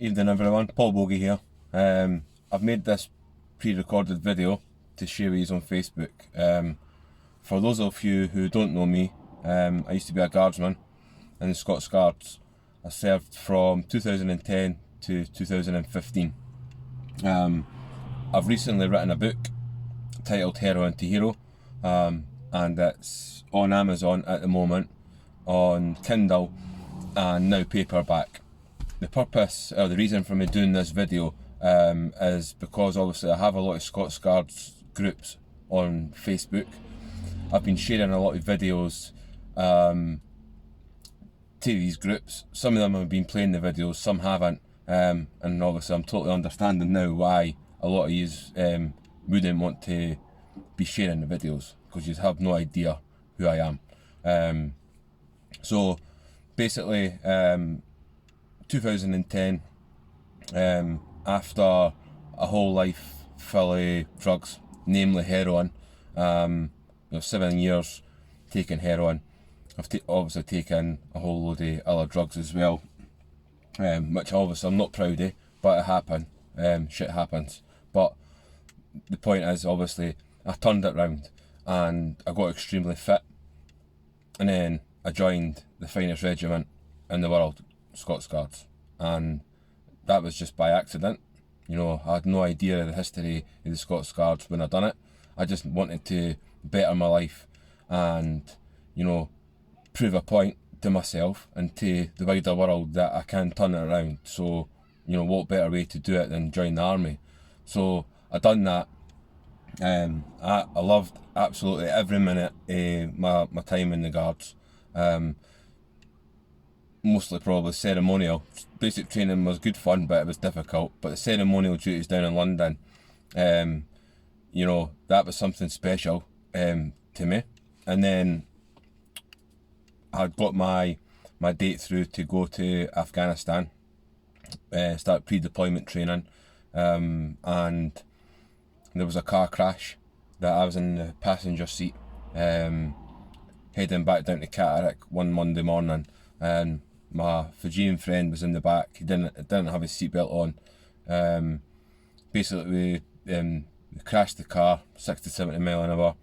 Evening everyone, Paul Bogey here. I've made this pre-recorded video to share with you on Facebook. For those of you who don't know me, I used to be a guardsman in the Scots Guards. I served from 2010 to 2015. I've recently written a book titled Heroine to Hero, and it's on Amazon at the moment, on Kindle and now paperback. The purpose, or the reason for me doing this video is because obviously I have a lot of Scots Guards groups on Facebook. I've been sharing a lot of videos to these groups. Some of them have been playing the videos, some haven't, and obviously I'm totally understanding now why a lot of you wouldn't want to be sharing the videos, because you have no idea who I am. So basically, 2010, after a whole life full of drugs, namely heroin, 7 years taking heroin. I've obviously taken a whole load of other drugs as well, which obviously I'm not proud of, but it happened. Shit happens. But the point is, obviously, I turned it round and I got extremely fit, and then I joined the finest regiment in the world, Scots Guards, and that was just by accident. I had no idea of the history of the Scots Guards when I done it. I just wanted to better my life and, prove a point to myself and to the wider world that I can turn it around. So, what better way to do it than join the army? So I done that. I loved absolutely every minute of my time in the Guards. Mostly probably ceremonial. Basic training was good fun, but it was difficult. But the ceremonial duties down in London, that was something special to me. And then I'd got my date through to go to Afghanistan, start pre-deployment training, and there was a car crash that I was in the passenger seat, heading back down to Catterick one Monday morning, and my Fijian friend was in the back. He didn't have his seatbelt on. Basically, we crashed the car 60 to 70 mile an hour.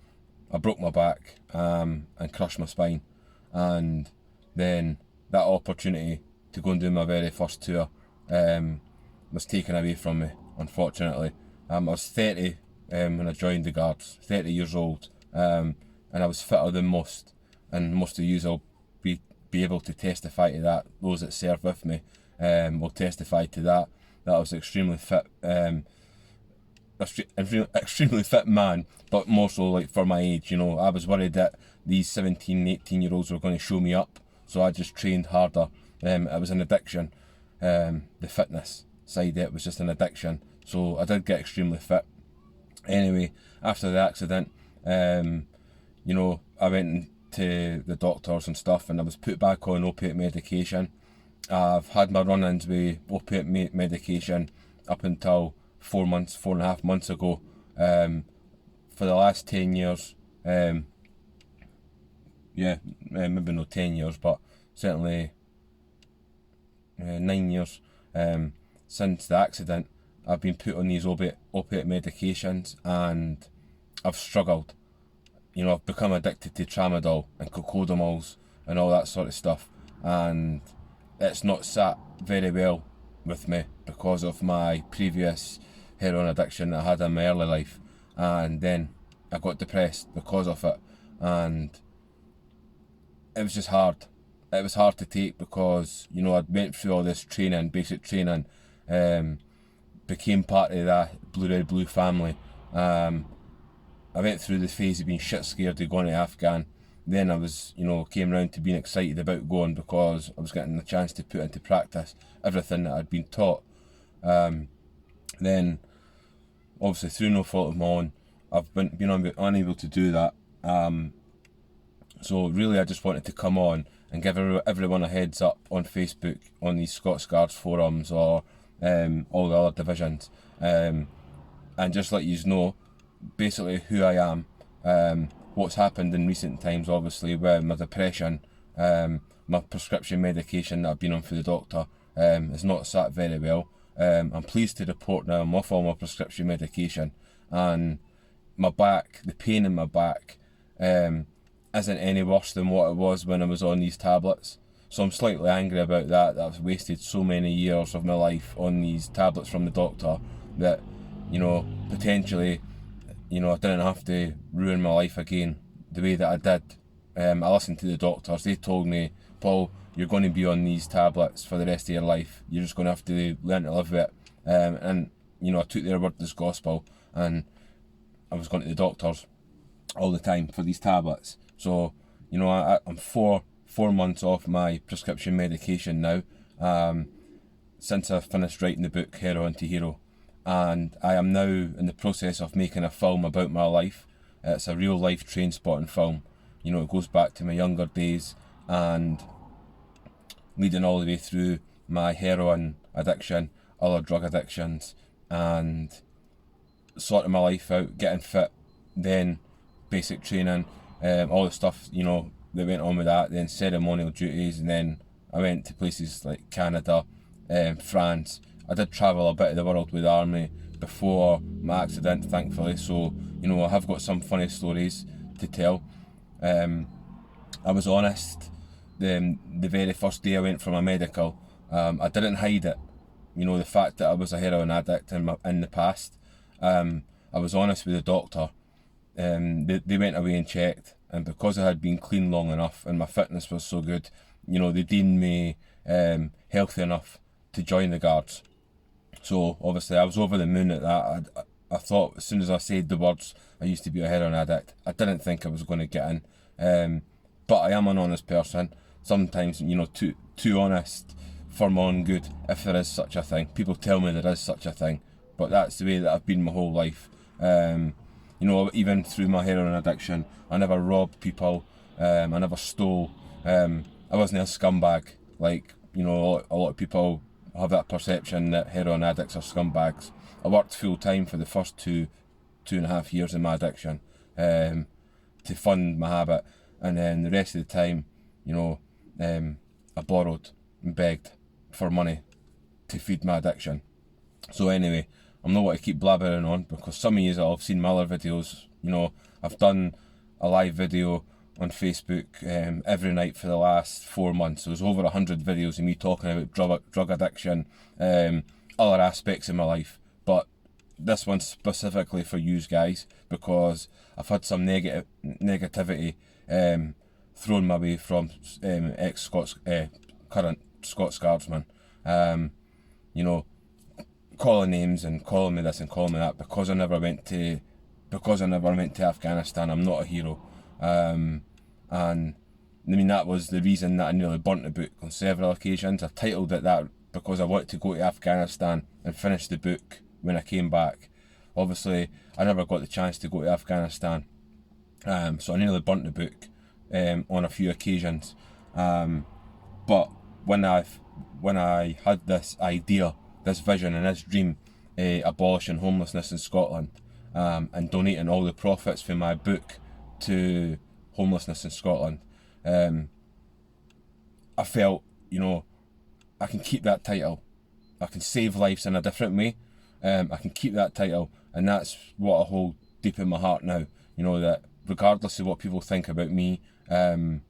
I broke my back and crushed my spine, and then that opportunity to go and do my very first tour was taken away from me, unfortunately. I was 30 when I joined the Guards, 30 years old, and I was fitter than most, and most of you will be able to testify to that. Those that serve with me will testify to that I was extremely fit, extremely fit man, but more so like for my age. I was worried that these 17, 18 year olds were going to show me up, so I just trained harder. It was an addiction. The fitness side of it was just an addiction, so I did get extremely fit. Anyway, after the accident, I went to the doctors and stuff, and I was put back on opiate medication. I've had my run-ins with opiate medication up until 4.5 months ago. For the last 10 years, maybe not 10 years, but certainly 9 years since the accident, I've been put on these opiate medications, and I've struggled. I've become addicted to tramadol and cocodamols and all that sort of stuff, and it's not sat very well with me because of my previous heroin addiction that I had in my early life, and then I got depressed because of it, and it was just hard. It was hard to take because, I went through all this training, basic training, became part of that Blue Red Blue family. I went through the phase of being shit scared of going to Afghan. Then I was, came round to being excited about going because I was getting the chance to put into practice everything that I'd been taught. Then, obviously through no fault of my own, I've been unable to do that. So really I just wanted to come on and give everyone a heads up on Facebook, on these Scots Guards forums, or all the other divisions, and just let you know basically who I am, what's happened in recent times, obviously with my depression, my prescription medication that I've been on for the doctor, has not sat very well. I'm pleased to report now I'm off all my prescription medication, and my back, the pain in my back, isn't any worse than what it was when I was on these tablets. So I'm slightly angry about that I've wasted so many years of my life on these tablets from the doctor that, potentially, I didn't have to ruin my life again the way that I did. I listened to the doctors. They told me, Paul, you're going to be on these tablets for the rest of your life. You're just going to have to learn to live with it. And I took their word as gospel, and I was going to the doctors all the time for these tablets. So, I'm four months off my prescription medication now, since I finished writing the book Heroin to Hero. And I am now in the process of making a film about my life. It's a real life train spotting film. It goes back to my younger days and leading all the way through my heroin addiction, other drug addictions, and sorting my life out, getting fit, then basic training, all the stuff, that went on with that, then ceremonial duties, and then I went to places like Canada, France. I did travel a bit of the world with the army before my accident, thankfully, so, I have got some funny stories to tell. I was honest the very first day I went for my medical. I didn't hide it, the fact that I was a heroin addict in the past. I was honest with the doctor. They went away and checked, and because I had been clean long enough and my fitness was so good, they deemed me healthy enough to join the guards. So obviously I was over the moon at that. I thought as soon as I said the words, I used to be a heroin addict, I didn't think I was going to get in. But I am an honest person. Sometimes, too honest for my own good, if there is such a thing. People tell me there is such a thing, but that's the way that I've been my whole life. Even through my heroin addiction, I never robbed people, I never stole, I wasn't a scumbag. Like, a lot of people have that perception that heroin addicts are scumbags. I worked full time for the first two and a half years of my addiction, to fund my habit, and then the rest of the time, I borrowed and begged for money to feed my addiction. So anyway, I'm not going to keep blabbering on, because some of you have seen my other videos. I've done a live video on Facebook every night for the last 4 months. There was over 100 videos of me talking about drug addiction, other aspects of my life. But this one's specifically for you guys, because I've had some negativity thrown my way from current Scots Guardsmen. Calling names and calling me this and calling me that because I never went to Afghanistan. I'm not a hero, and that was the reason that I nearly burnt the book on several occasions. I titled it that because I wanted to go to Afghanistan and finish the book when I came back. Obviously, I never got the chance to go to Afghanistan, so I nearly burnt the book on a few occasions. But when I had this idea, this vision and this dream, abolishing homelessness in Scotland, and donating all the profits from my book to homelessness in Scotland, I felt, I can keep that title. I can save lives in a different way. I can keep that title, and that's what I hold deep in my heart now. That regardless of what people think about me, I'm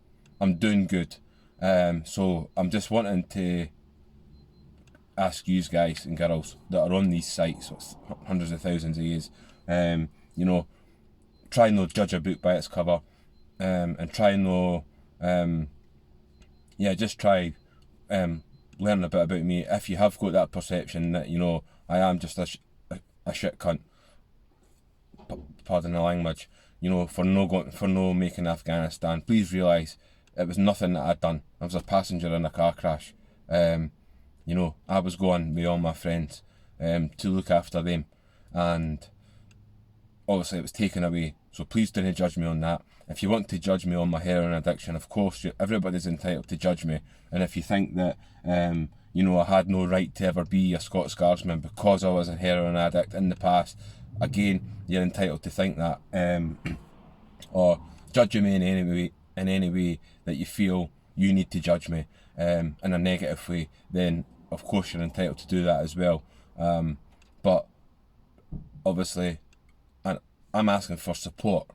doing good. So I'm just wanting to ask you guys and girls that are on these sites, hundreds of thousands of years, try and not judge a book by its cover, and try and just try learn a bit about me. If you have got that perception that I am just a shit cunt, pardon the language, for no making Afghanistan, please realise it was nothing that I'd done. I was a passenger in a car crash. I was going with all my friends to look after them, and obviously it was taken away. So please don't judge me on that. If you want to judge me on my heroin addiction, of course, everybody's entitled to judge me. And if you think that, I had no right to ever be a Scots Guardsman because I was a heroin addict in the past, again, you're entitled to think that. Or judge me in any way that you feel you need to judge me in a negative way, then of course you're entitled to do that as well. But obviously, I'm asking for support,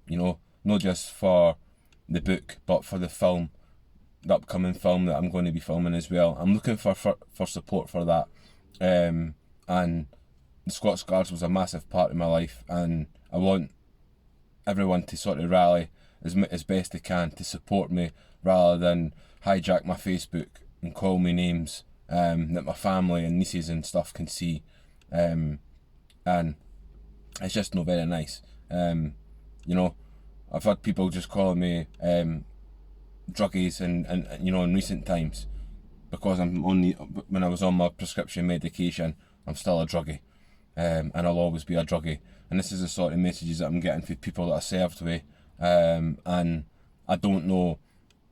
you know, not just for the book, but for the film, the upcoming film that I'm going to be filming as well. I'm looking for support for that. And the Scots Guards was a massive part of my life, and I want everyone to sort of rally as best they can to support me, rather than hijack my Facebook and call me names that my family and nieces and stuff can see. And it's just not very nice. You know, I've had people just calling me druggies and you know, in recent times, because when I was on my prescription medication, I'm still a druggie, and I'll always be a druggie. And this is the sort of messages that I'm getting from people that I served with, and I don't know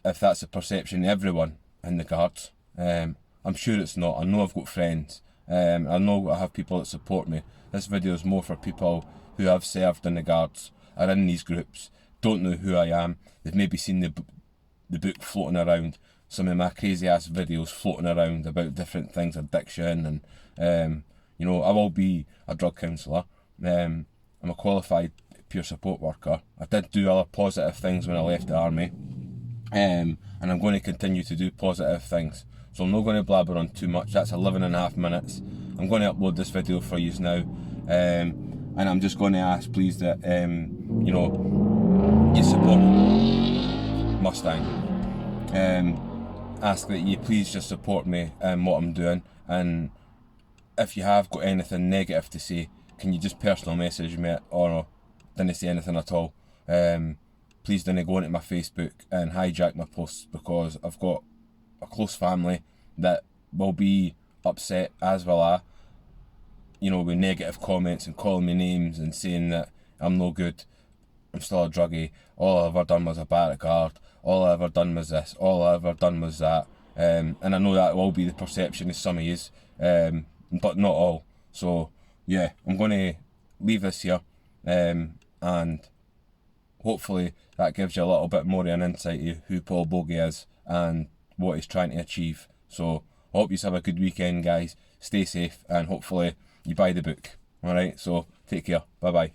if that's a perception of everyone in the Guards. I'm sure it's not. I know I've got friends. I know I have people that support me. This video is more for people who have served in the Guards, are in these groups, don't know who I am. They've maybe seen the book floating around, some of my crazy ass videos floating around about different things, addiction, and you know, I will be a drug counsellor. I'm a qualified peer support worker. I did do other positive things when I left the army, and I'm going to continue to do positive things. So I'm not going to blabber on too much. That's 11.5 minutes. I'm going to upload this video for you now, and I'm just going to ask, please, that you know, you support Mustang. Ask that you please just support me and what I'm doing, and if you have got anything negative to say, can you just personal message me, or didn't say anything at all. Please don't go into my Facebook and hijack my posts, because I've got a close family that will be upset, as will I, you know, with negative comments and calling me names and saying that I'm no good, I'm still a druggie, all I ever done was a barrack guard, all I ever done was this, all I ever done was that. And I know that will be the perception of some of yous, but not all. So yeah, I'm going to leave this here, and hopefully that gives you a little bit more of an insight of who Paul Bogey is and what he's trying to achieve. So I hope you have a good weekend, guys. Stay safe, and hopefully you buy the book. Alright, so take care. Bye bye.